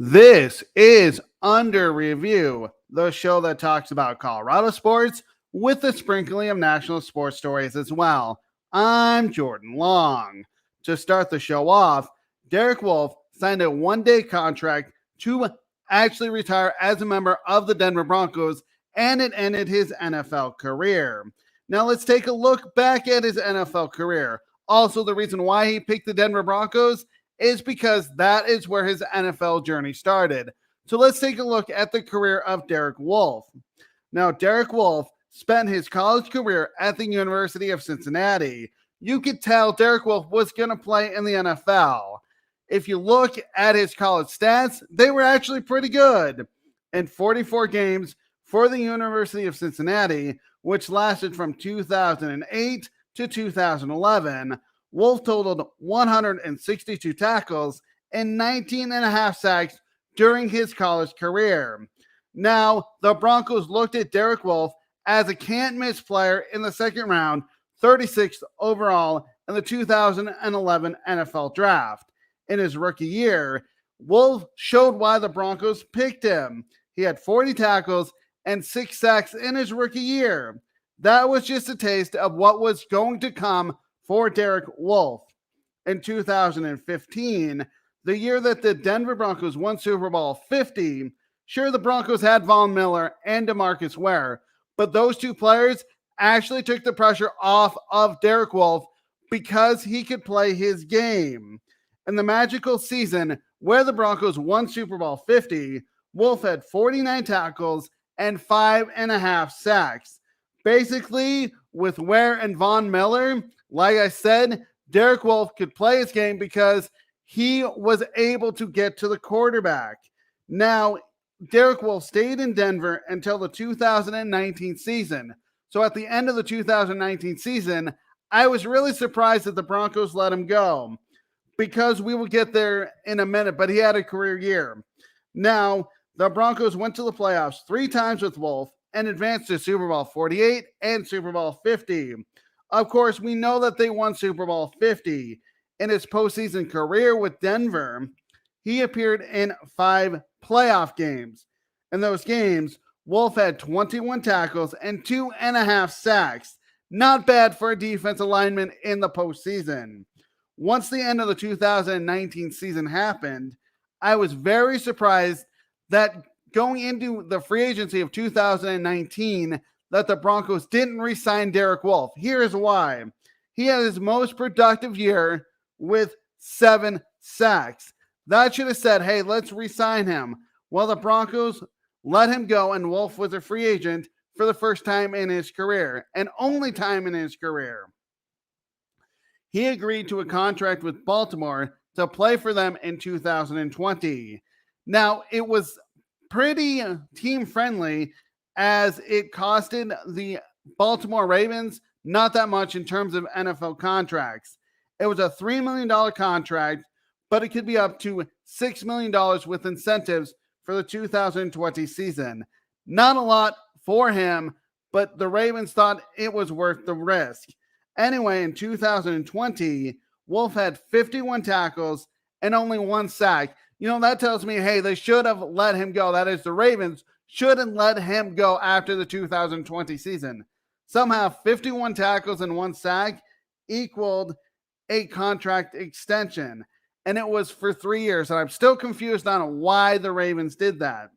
This is Under Review, the show that talks about Colorado sports with a sprinkling of national sports stories as well. I'm Jordan Long. To start the show off, Derek Wolfe signed a one-day contract to actually retire as a member of the Denver Broncos, and it ended his NFL career. Now let's take a look back at his NFL career. Also, the reason why he picked the Denver Broncos is because that is where his NFL journey started. So let's take a look at the career of Derek Wolfe. Now, Derek Wolfe spent his college career at the University of Cincinnati. You could tell Derek Wolfe was going to play in the NFL. If you look at his college stats, they were actually pretty good. In 44 games for the University of Cincinnati, which lasted from 2008 to 2011, Wolfe totaled 162 tackles and 19 and a half sacks during his college career. Now, the Broncos looked at Derek Wolfe as a can't-miss player in the second round, 36th overall in the 2011 NFL Draft. In his rookie year, Wolfe showed why the Broncos picked him. He had 40 tackles and 6 sacks in his rookie year. That was just a taste of what was going to come for Derek Wolfe. In 2015, the year that the Denver Broncos won Super Bowl 50, sure, the Broncos had Von Miller and DeMarcus Ware, but those two players actually took the pressure off of Derek Wolfe because he could play his game. In the magical season where the Broncos won Super Bowl 50, Wolfe had 49 tackles and 5.5 sacks. Basically, with Ware and Von Miller, like I said, Derek Wolfe could play his game because he was able to get to the quarterback. Now, Derek Wolfe stayed in Denver until the 2019 season. So at the end of the 2019 season, I was really surprised that the Broncos let him go because we will get there in a minute, but he had a career year. Now, the Broncos went to the playoffs 3 times with Wolfe and advanced to Super Bowl 48 and Super Bowl 50. Of course, we know that they won Super Bowl 50. In his postseason career with Denver, he appeared in 5 playoff games. In those games, Wolfe had 21 tackles and 2.5 sacks. Not bad for a defensive lineman in the postseason. Once the end of the 2019 season happened, I was very surprised that going into the free agency of 2019, that the Broncos didn't re-sign Derek Wolfe. Here's why. He had his most productive year with 7 sacks. That should have said, hey, let's re-sign him. Well, the Broncos let him go, and Wolfe was a free agent for the first time in his career, and only time in his career. He agreed to a contract with Baltimore to play for them in 2020. Now, it was pretty team-friendly, as it costed the Baltimore Ravens not that much in terms of NFL contracts. It was a $3 million contract, but it could be up to $6 million with incentives for the 2020 season. Not a lot for him, but the Ravens thought it was worth the risk. Anyway, in 2020, Wolfe had 51 tackles and only 1 sack. You know, that tells me, hey, they should have let him go. That is, the Ravens shouldn't let him go after the 2020 season. Somehow 51 tackles and 1 sack equaled a contract extension, and it was for 3 years. And I'm still confused on why the Ravens did that.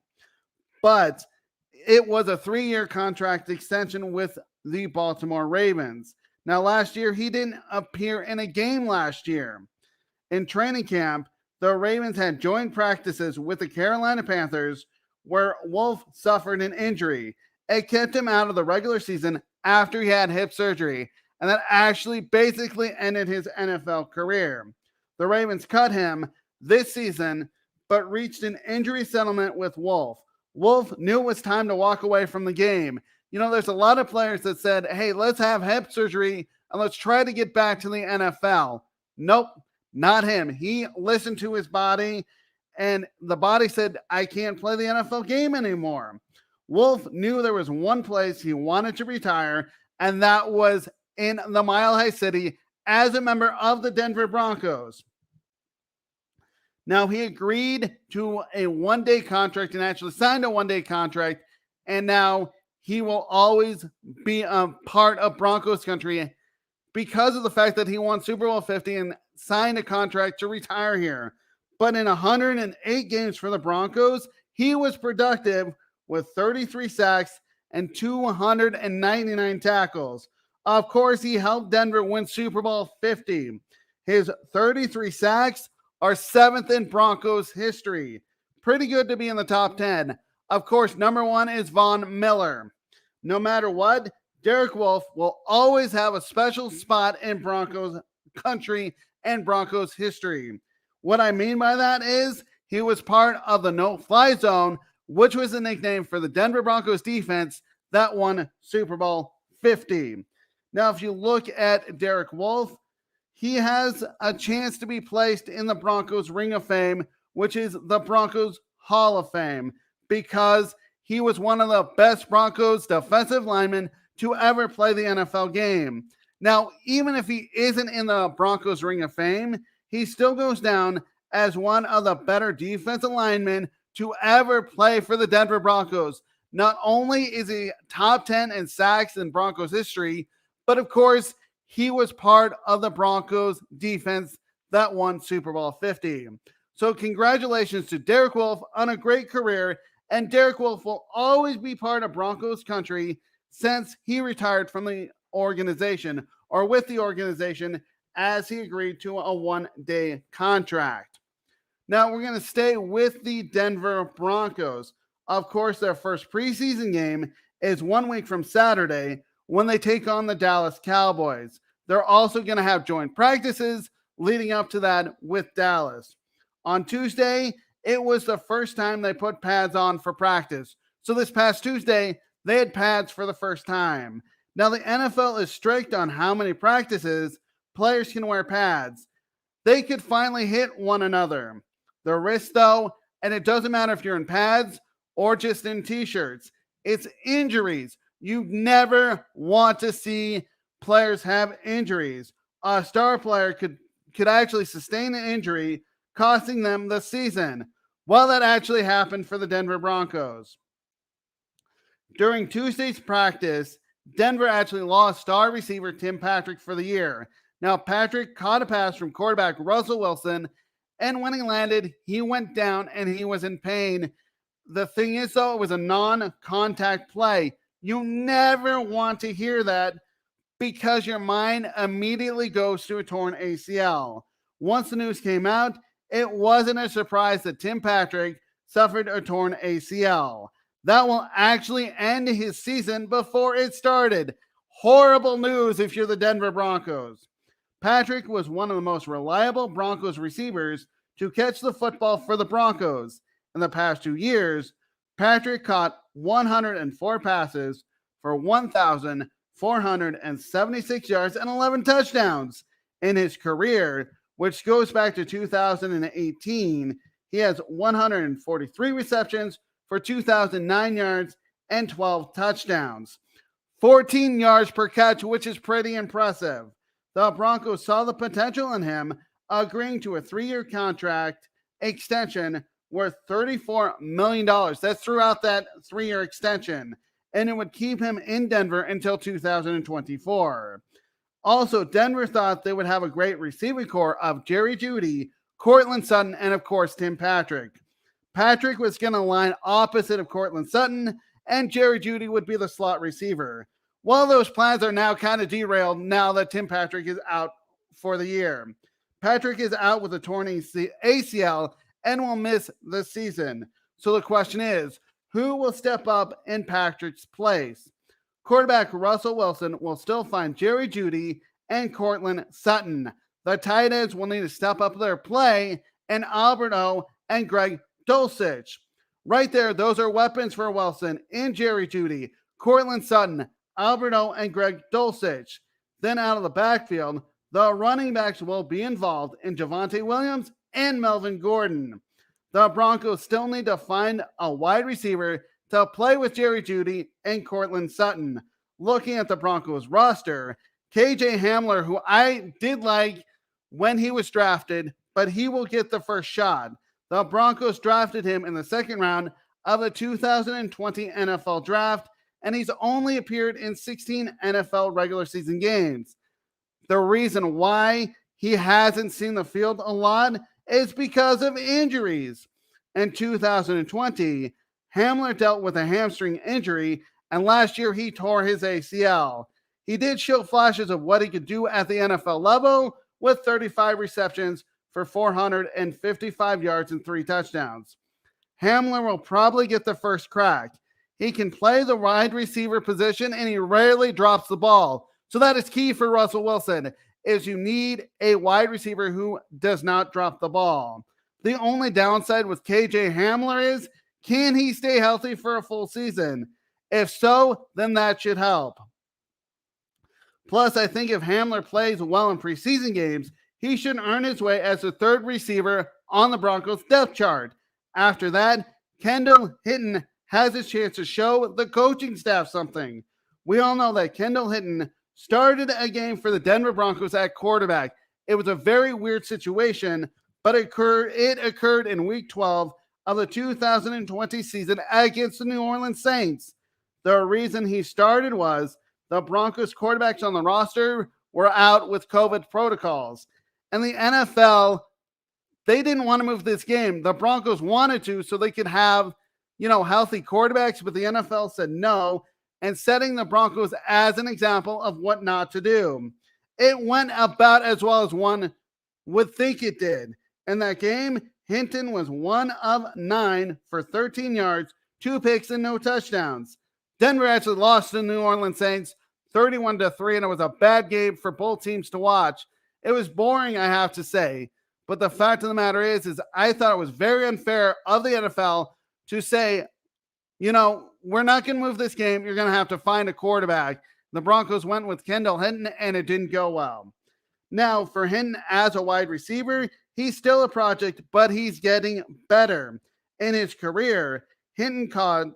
But it was a 3-year contract extension with the Baltimore Ravens. Now, last year, he didn't appear in a game last year. In training camp, the Ravens had joint practices with the Carolina Panthers, where Wolfe suffered an injury. It kept him out of the regular season after he had hip surgery, and that actually basically ended his NFL career. The Ravens cut him this season, but reached an injury settlement with Wolfe. Wolfe knew it was time to walk away from the game. You know, there's a lot of players that said, hey, let's have hip surgery and let's try to get back to the NFL. Nope, not him. He listened to his body, and the body said, I can't play the NFL game anymore. Wolfe knew there was one place he wanted to retire, and that was in the Mile High City as a member of the Denver Broncos. Now, he agreed to a one-day contract and actually signed a one-day contract, and now he will always be a part of Broncos country because of the fact that he won Super Bowl 50 and signed a contract to retire here. But in 108 games for the Broncos, he was productive with 33 sacks and 299 tackles. Of course, he helped Denver win Super Bowl 50. His 33 sacks are 7th in Broncos history. Pretty good to be in the top 10. Of course, number 1 is Von Miller. No matter what, Derek Wolfe will always have a special spot in Broncos country and Broncos history. What I mean by that is he was part of the no-fly zone, which was a nickname for the Denver Broncos defense that won Super Bowl 50. Now, if you look at Derek Wolfe, he has a chance to be placed in the Broncos Ring of Fame, which is the Broncos Hall of Fame, because he was one of the best Broncos defensive linemen to ever play the NFL game. Now, even if he isn't in the Broncos Ring of Fame, he still goes down as one of the better defensive linemen to ever play for the Denver Broncos. Not only is he top 10 in sacks in Broncos history, but of course, he was part of the Broncos defense that won Super Bowl 50. So congratulations to Derek Wolfe on a great career, and Derek Wolfe will always be part of Broncos country since he retired from the organization, or with the organization, as he agreed to a one-day contract. Now we're going to stay with the Denver Broncos. Of course, their first preseason game is 1 week from Saturday when they take on the Dallas Cowboys. They're also going to have joint practices leading up to that with Dallas. On Tuesday, it was the first time they put pads on for practice. So this past Tuesday, they had pads for the first time. Now, the NFL is strict on how many practices players can wear pads. They could finally hit one another. The risk, though, and it doesn't matter if you're in pads or just in t-shirts, it's injuries. You never want to see players have injuries. A star player could actually sustain an injury, costing them the season. Well, that actually happened for the Denver Broncos. During Tuesday's practice, Denver actually lost star receiver Tim Patrick for the year. Now, Patrick caught a pass from quarterback Russell Wilson, and when he landed, he went down and he was in pain. The thing is, though, it was a non-contact play. You never want to hear that because your mind immediately goes to a torn ACL. Once the news came out, it wasn't a surprise that Tim Patrick suffered a torn ACL. That will actually end his season before it started. Horrible news if you're the Denver Broncos. Patrick was one of the most reliable Broncos receivers to catch the football for the Broncos. In the past 2 years, Patrick caught 104 passes for 1,476 yards and 11 touchdowns. In his career, which goes back to 2018, he has 143 receptions for 2,009 yards and 12 touchdowns. 14 yards per catch, which is pretty impressive. The Broncos saw the potential in him, agreeing to a 3-year contract extension worth $34 million. That's throughout that 3-year extension, and it would keep him in Denver until 2024. Also, Denver thought they would have a great receiving core of Jerry Jeudy, Courtland Sutton, and of course, Tim Patrick. Patrick was going to line opposite of Courtland Sutton, and Jerry Jeudy would be the slot receiver. Well, those plans are now kind of derailed now that Tim Patrick is out for the year. Patrick is out with a torn ACL and will miss the season. So the question is, who will step up in Patrick's place? Quarterback Russell Wilson will still find Jerry Jeudy and Courtland Sutton. The tight ends will need to step up their play, and Alberto and Greg Dulcich. Right there, those are weapons for Wilson in Jerry Jeudy, Courtland Sutton, Alberto, and Greg Dulcich. Then out of the backfield, the running backs will be involved in Javonte Williams and Melvin Gordon. The Broncos still need to find a wide receiver to play with Jerry Jeudy and Courtland Sutton. Looking at the Broncos roster, KJ Hamler, who I did like when he was drafted, but he will get the first shot. The Broncos drafted him in the second round of the 2020 NFL Draft, and he's only appeared in 16 NFL regular season games. The reason why he hasn't seen the field a lot is because of injuries. In 2020, Hamler dealt with a hamstring injury, and last year he tore his ACL. He did show flashes of what he could do at the NFL level with 35 receptions for 455 yards and 3 touchdowns. Hamler will probably get the first crack. He can play the wide receiver position, and he rarely drops the ball. So that is key for Russell Wilson, is you need a wide receiver who does not drop the ball. The only downside with KJ Hamler is, can he stay healthy for a full season? If so, then that should help. Plus, I think if Hamler plays well in preseason games, he should earn his way as the third receiver on the Broncos depth chart. After that, Kendall Hinton has his chance to show the coaching staff something. We all know that Kendall Hinton started a game for the Denver Broncos at quarterback. It was a very weird situation, but it occurred in Week 12 of the 2020 season against the New Orleans Saints. The reason he started was the Broncos quarterbacks on the roster were out with COVID protocols. And the NFL, they didn't want to move this game. The Broncos wanted to so they could have, healthy quarterbacks, but the NFL said no, and setting the Broncos as an example of what not to do. It went about as well as one would think it did. In that game, Hinton was 1 of 9 for 13 yards, 2 picks, and no touchdowns. Denver actually lost to the New Orleans Saints 31-3, and it was a bad game for both teams to watch. It was boring, I have to say. But the fact of the matter is I thought it was very unfair of the NFL to say, we're not going to move this game. You're going to have to find a quarterback. The Broncos went with Kendall Hinton, and it didn't go well. Now, for Hinton as a wide receiver, he's still a project, but he's getting better. In his career, Hinton caught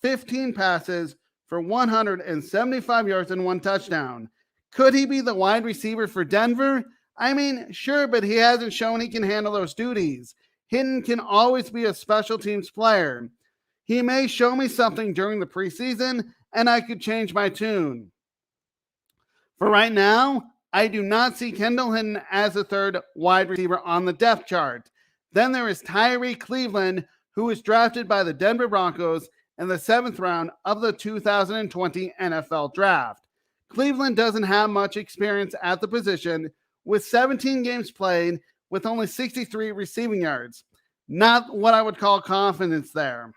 15 passes for 175 yards and 1 touchdown. Could he be the wide receiver for Denver? I mean, sure, but he hasn't shown he can handle those duties. Hinton can always be a special teams player. He may show me something during the preseason, and I could change my tune. For right now, I do not see Kendall Hinton as a third wide receiver on the depth chart. Then there is Tyree Cleveland, who was drafted by the Denver Broncos in the 7th round of the 2020 NFL Draft. Cleveland doesn't have much experience at the position, with 17 games played with only 63 receiving yards. Not what I would call confidence there.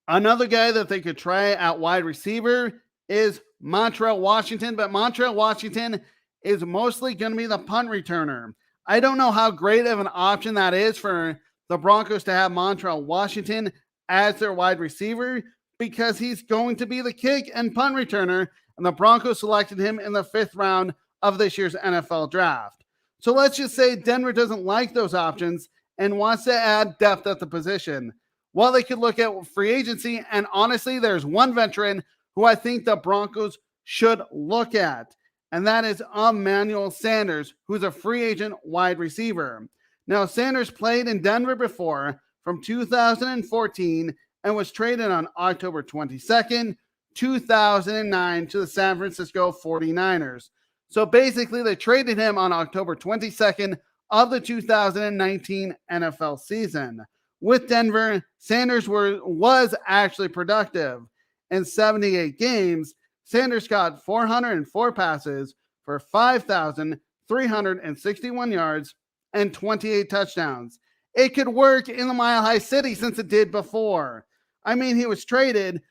Another guy that they could try at wide receiver is Montreal Washington, but Montreal Washington is mostly going to be the punt returner. I don't know how great of an option that is for the Broncos to have Montreal Washington as their wide receiver, because he's going to be the kick and punt returner, and the Broncos selected him in the 5th round of this year's NFL Draft. So let's just say Denver doesn't like those options and wants to add depth at the position. Well, they could look at free agency, and honestly, there's one veteran who I think the Broncos should look at, and that is Emmanuel Sanders, who's a free agent wide receiver. Now, Sanders played in Denver before from 2014 and was traded on October 22nd, 2009 to the San Francisco 49ers. So basically, they traded him on October 22nd of the 2019 NFL season. With Denver, Sanders was actually productive. In 78 games, Sanders got 404 passes for 5,361 yards and 28 touchdowns. It could work in the Mile High City since it did before. I mean, he was traded,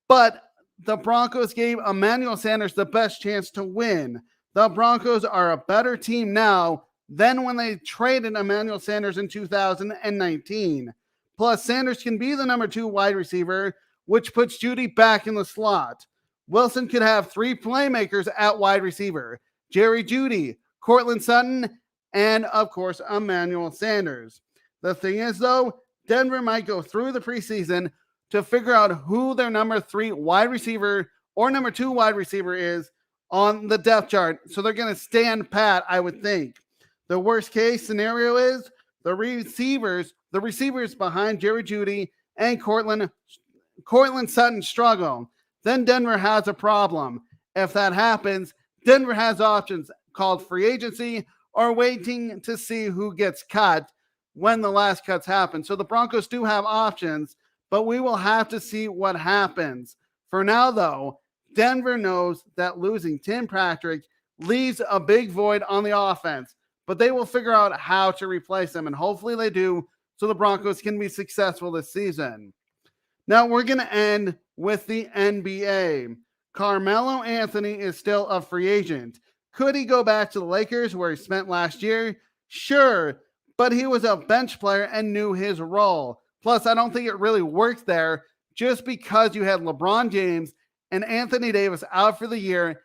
but the Broncos gave Emmanuel Sanders the best chance to win. The Broncos are a better team now than when they traded Emmanuel Sanders in 2019. Plus, Sanders can be the number 2 wide receiver, which puts Judy back in the slot. Wilson could have 3 playmakers at wide receiver: Jerry Jeudy, Courtland Sutton, and, of course, Emmanuel Sanders. The thing is, though, Denver might go through the preseason to figure out who their number 3 wide receiver or number 2 wide receiver is on the depth chart. So they're going to stand pat, I would think. The worst case scenario is the receivers behind Jerry Jeudy and Cortland Sutton struggle. Then Denver has a problem. If that happens, Denver has options called free agency or waiting to see who gets cut when the last cuts happen. So the Broncos do have options, but we will have to see what happens. For now, though, Denver knows that losing Tim Patrick leaves a big void on the offense, but they will figure out how to replace him, and hopefully they do, so the Broncos can be successful this season. Now we're going to end with the NBA. Carmelo Anthony is still a free agent. Could he go back to the Lakers where he spent last year? Sure, but he was a bench player and knew his role. Plus, I don't think it really worked there just because you had LeBron James and Anthony Davis out for the year.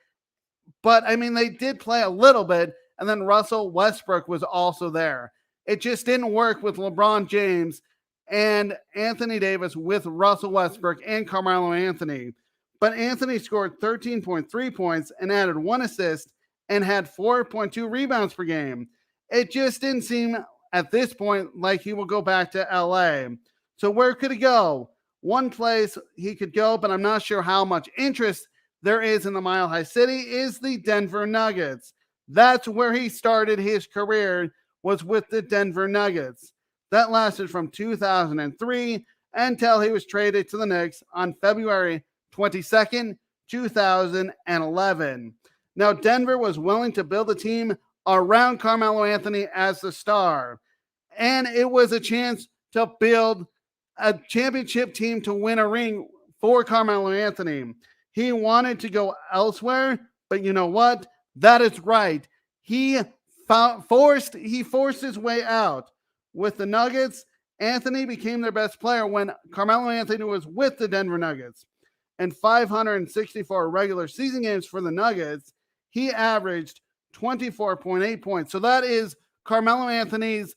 But, I mean, they did play a little bit, and then Russell Westbrook was also there. It just didn't work with LeBron James and Anthony Davis with Russell Westbrook and Carmelo Anthony. But Anthony scored 13.3 points and added 1 assist and had 4.2 rebounds per game. It just didn't seem at this point like he will go back to LA. So where could he go? One place he could go, but I'm not sure how much interest there is in the Mile High City, is the Denver Nuggets. That's where he started his career, was with the Denver Nuggets. That lasted from 2003 until he was traded to the Knicks on February 22nd, 2011. Now, Denver was willing to build a team around Carmelo Anthony as the star, and it was a chance to build a championship team to win a ring for Carmelo Anthony. He wanted to go elsewhere, but you know what? That is right. He forced his way out. With the Nuggets, Anthony became their best player when Carmelo Anthony was with the Denver Nuggets. In 564 regular season games for the Nuggets, he averaged 24.8 points. So that is Carmelo Anthony's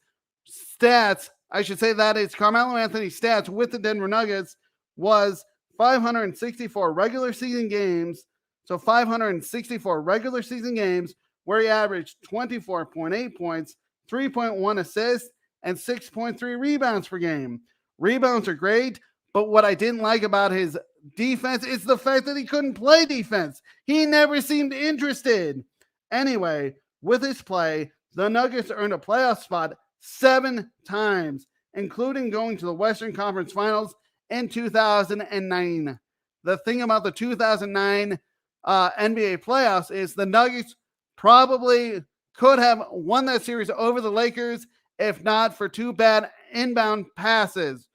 stats. I should say that is Carmelo Anthony's stats with the Denver Nuggets was 564 regular season games. So 564 regular season games where he averaged 24.8 points, 3.1 assists, and 6.3 rebounds per game. Rebounds are great, but what I didn't like about his defense is the fact that he couldn't play defense. He never seemed interested. Anyway, with his play, the Nuggets earned a playoff spot 7 times, including going to the Western Conference Finals in 2009. The thing about the 2009 NBA playoffs is the Nuggets probably could have won that series over the Lakers if not for 2 bad inbound passes.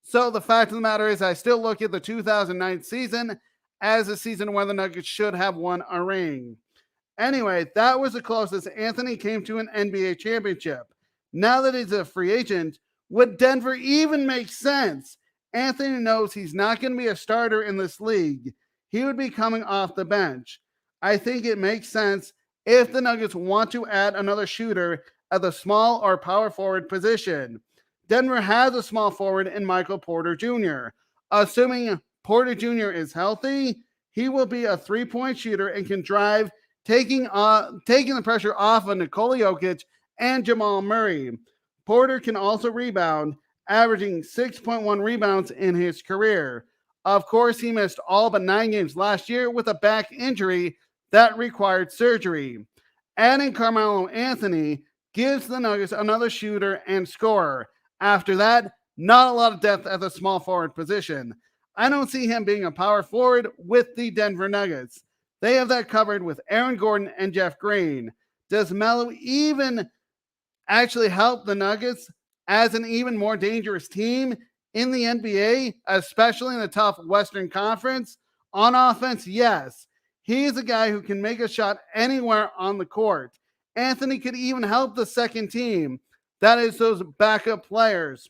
So the fact of the matter is I still look at the 2009 season as a season where the Nuggets should have won a ring. Anyway, that was the closest Anthony came to an NBA championship. Now that he's a free agent, would Denver even make sense? Anthony knows he's not going to be a starter in this league. He would be coming off the bench. I think it makes sense if the Nuggets want to add another shooter at the small or power forward position. Denver has a small forward in Michael Porter Jr. Assuming Porter Jr. is healthy, he will be a 3-point shooter and can drive, taking the pressure off of Nikola Jokic and Jamal Murray. Porter can also rebound, averaging 6.1 rebounds in his career. Of course, he missed all but 9 games last year with a back injury that required surgery. Adding Carmelo Anthony gives the Nuggets another shooter and scorer. After that, not a lot of depth at the small forward position. I don't see him being a power forward with the Denver Nuggets. They have that covered with Aaron Gordon and Jeff Green. Does Melo even actually help the Nuggets as an even more dangerous team in the NBA, especially in the tough Western Conference? On offense, yes. He is a guy who can make a shot anywhere on the court. Anthony could even help the second team. That is those backup players.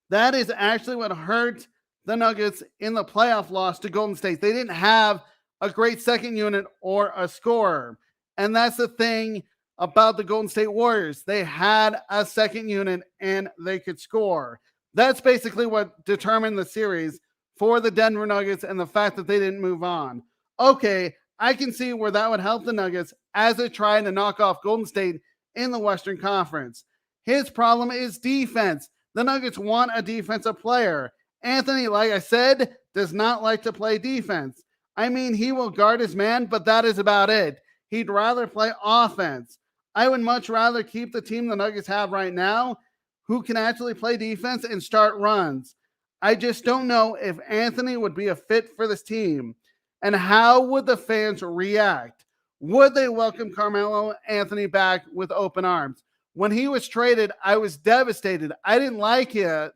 That is actually what hurt the Nuggets in the playoff loss to Golden State. They didn't have a great second unit or a scorer. And that's the thing about the Golden State Warriors. They had a second unit and they could score. That's basically what determined the series for the Denver Nuggets and the fact that they didn't move on. Okay, I can see where that would help the Nuggets as they try to knock off Golden State in the Western Conference. His problem is defense. The Nuggets want a defensive player. Anthony, like I said, does not like to play defense. I mean, he will guard his man, but that is about it. He'd rather play offense. I would much rather keep the team the Nuggets have right now, who can actually play defense and start runs. I just don't know if Anthony would be a fit for this team. And how would the fans react? Would they welcome Carmelo Anthony back with open arms? When he was traded, I was devastated. I didn't like it.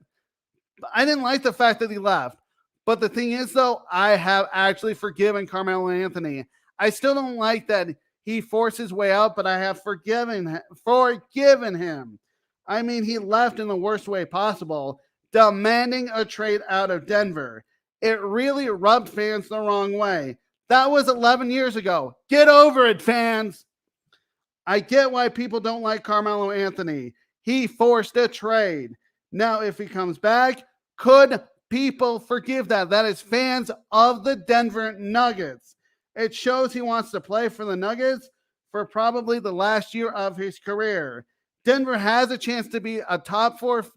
I didn't like the fact that he left. But the thing is, though, I have actually forgiven Carmelo Anthony. I still don't like that he forced his way out, but I have forgiven him. I mean, he left in the worst way possible, demanding a trade out of Denver. It really rubbed fans the wrong way. That was 11 years ago. Get over it, fans. I get why people don't like Carmelo Anthony. He forced a trade. Now, if he comes back, could people forgive that? That is fans of the Denver Nuggets. It shows he wants to play for the Nuggets for probably the last year of his career. Denver has a chance to be a top four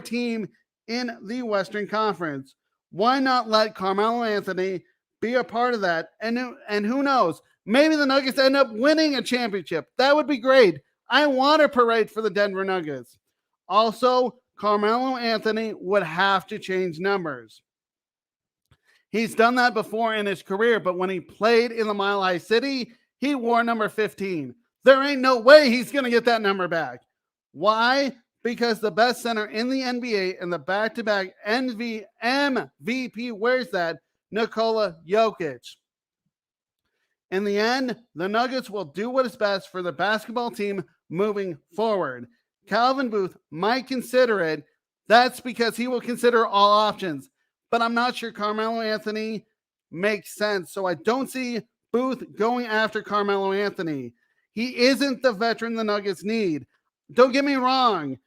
team in the Western Conference. Why not let Carmelo Anthony be a part of that? And who knows? Maybe the Nuggets end up winning a championship. That would be great. I want a parade for the Denver Nuggets. Also, Carmelo Anthony would have to change numbers. He's done that before in his career, but when he played in the Mile High City, he wore number 15. There ain't no way he's going to get that number back. Why? Because the best center in the NBA and the back-to-back MVP wears that, Nikola Jokic. In the end, the Nuggets will do what is best for the basketball team moving forward. Calvin Booth might consider it. That's because he will consider all options. But I'm not sure Carmelo Anthony makes sense. So I don't see Booth going after Carmelo Anthony. He isn't the veteran the Nuggets need. Don't get me wrong.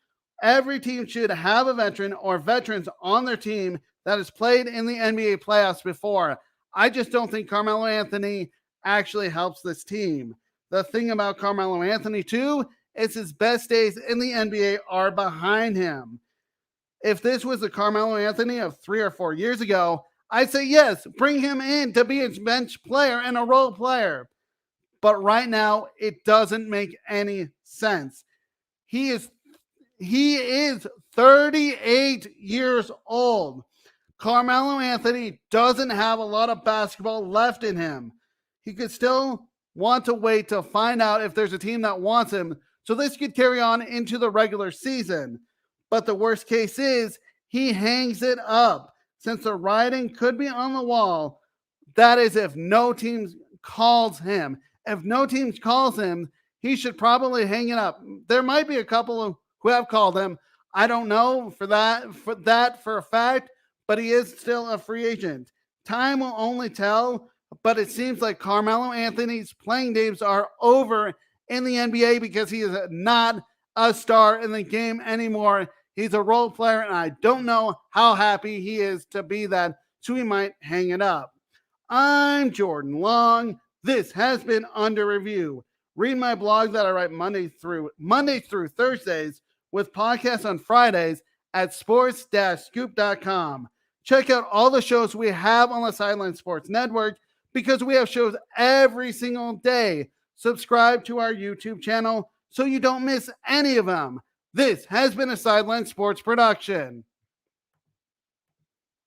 Every team should have a veteran or veterans on their team that has played in the NBA playoffs before. I just don't think Carmelo Anthony actually helps this team. The thing about Carmelo Anthony, too, is his best days in the NBA are behind him. If this was the Carmelo Anthony of 3 or 4 years ago, I'd say yes, bring him in to be a bench player and a role player. But right now, it doesn't make any sense. He is 38 years old. Carmelo Anthony doesn't have a lot of basketball left in him. He could still want to wait to find out if there's a team that wants him. So this could carry on into the regular season. But the worst case is he hangs it up. Since the writing could be on the wall, that is if no team calls him. If no team calls him, he should probably hang it up. There might be a couple who have called him. I don't know for a fact, but he is still a free agent. Time will only tell, but it seems like Carmelo Anthony's playing days are over in the NBA because he is not a star in the game anymore. He's a role player, and I don't know how happy he is to be that, so he might hang it up. I'm Jordan Long. This has been Under Review. Read my blog that I write Monday through Thursdays with podcasts on Fridays at sports-scoop.com. Check out all the shows we have on the Sideline Sports Network because we have shows every single day. Subscribe to our YouTube channel so you don't miss any of them. This has been a Sideline Sports production.